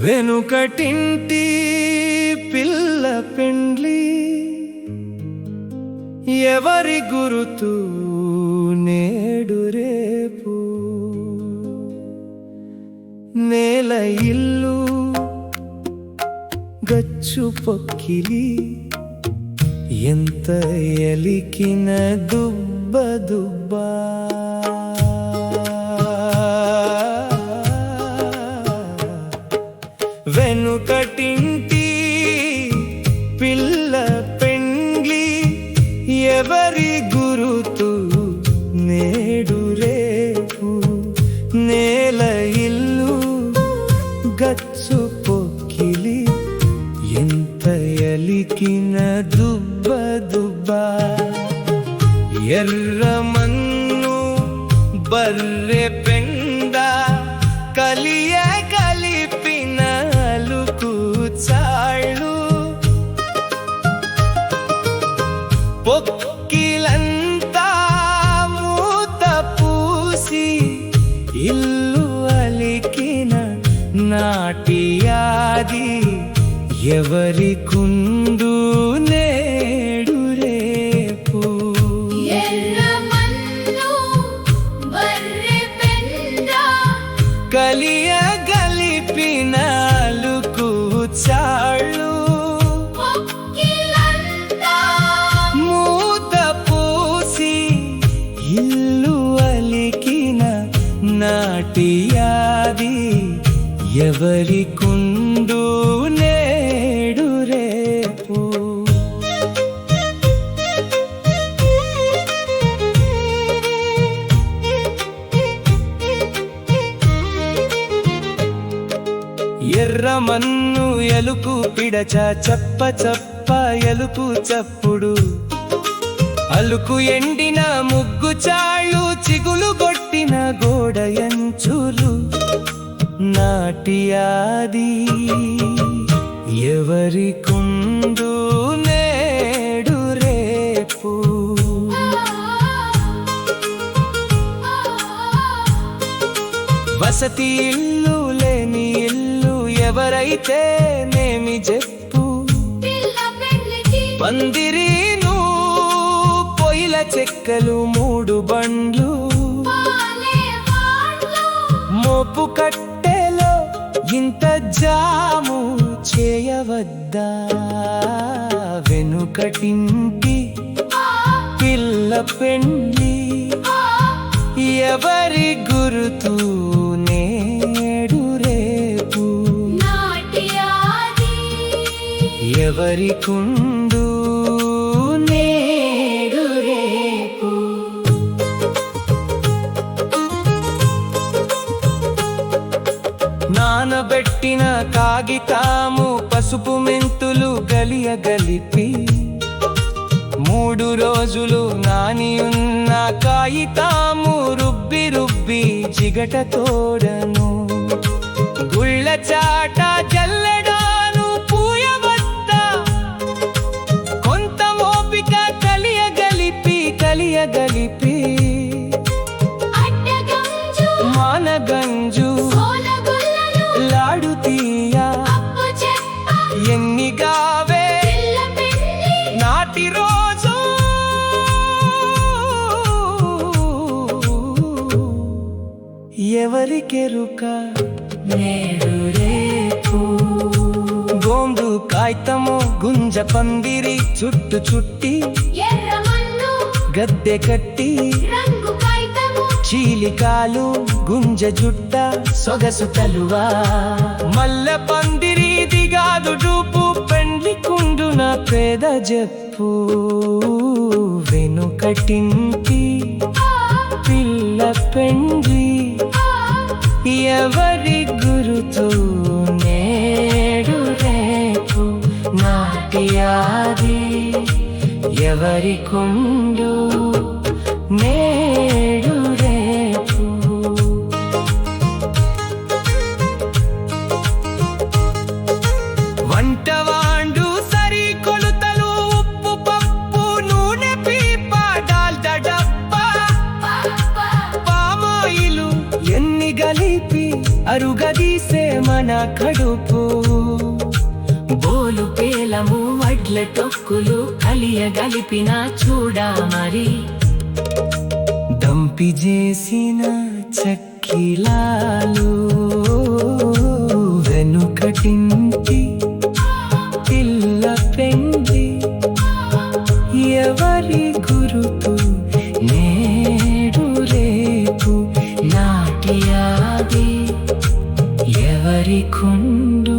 వెనుకటింటి పిల్ల పెండ్లి ఎవరి గురుతు నేడు రేపు నేల ఇల్లు గచ్చు పొక్కిలి ఎంత ఎలికిన దుబ్బ దుబ్బా వెనుకటింటి పిల్ల పెండ్లి ఎవరి గురుతు నేడు రేపు నేల ఇల్లు గచ్చు పొక్కిలి ఎంత ఎలికిన దుబ్బ దుబ్బా ఎర్రమన్ను బర్రె పెండ కలియ కలిపిన అలుకు చాళ్ళు పొక్కిలంతా మూత పూసి ఇల్లు అలికిన నాటియాది ఎవరి కుండు నేడు రేపు కలియ గలిపిన అలుకు చాళ్ళు మూత పూసి ఇల్లు అలికిన నాటియాది ఎవరి కుండు నేడు రేపు ఎర్రమన్ను ఎలుకు పిడచ చప్ప చప్ప ఎలుకు చప్పుడు అలుకు ఎండిన ముగ్గు చాళ్ళు చిగులు కొట్టిన గోడ ఎంచులు నాటియాది ఎవరి కుండు నేడు రేపు వసతి ఇల్లు లేని ఇల్లు ఎవరైతే నేమి చెప్పు పందిరీను పొయ్యిల చెక్కలు 3 బండ్లు మోపు కట్టెలో ఇంత జాము చేయవద్దా వెనుకటింటి పిల్ల పెండ్లి ఎవరి గురుతు నేడు రేపు ఎవరి కుండు నేడు రేపు నానబెట్టిన కాగితాము పసుపు మెంతులు గలియ గలిపి 3 రోజులు నాని ఉన్న కాగితాము రుబ్బి రుబ్బి జిగట తోడను గుళ్ళ చాట జల్లడాను పూయవద్ద కొంత ఓపిక కలియ గలిపి మానగంజు లాడు తీయ ఎన్నిగావే నాటి రోజు ఎవరికెరుక నేడు రేపు గోందు కాగితము గుంజ పందిరి చుట్టు చుట్టి గద్దె కట్టి చీలికాలు గుంజ జుట్ట సొగసు తలువా మల్ల పందిరి దిగాదు చూపు పెండ్లి కుండున పేద చెప్పు వెనుకటింటి పిల్ల పెండ్లి ఎవరి గురుతు నేడు రేపు నాటియాది ఎవరి కుండు నేడు రేపు వంటవాండు సరి కొలుతలు ఉప్పు పప్పు నూనె పీప డాల్డా డబ్బా పామాయిలు ఎన్ని గలిపి అరుగదీసే మన కడుపు. బోలు పేలము వడ్ల టొక్కులు కలియగలిపిన చూడా మరి. దంపి చేసిన చక్కిలాలు వెనుకటింటి పిల్ల పెండి. ఎవరి గురుతు నేడు రేపు నాటి ఆది ఎవరి కుండు.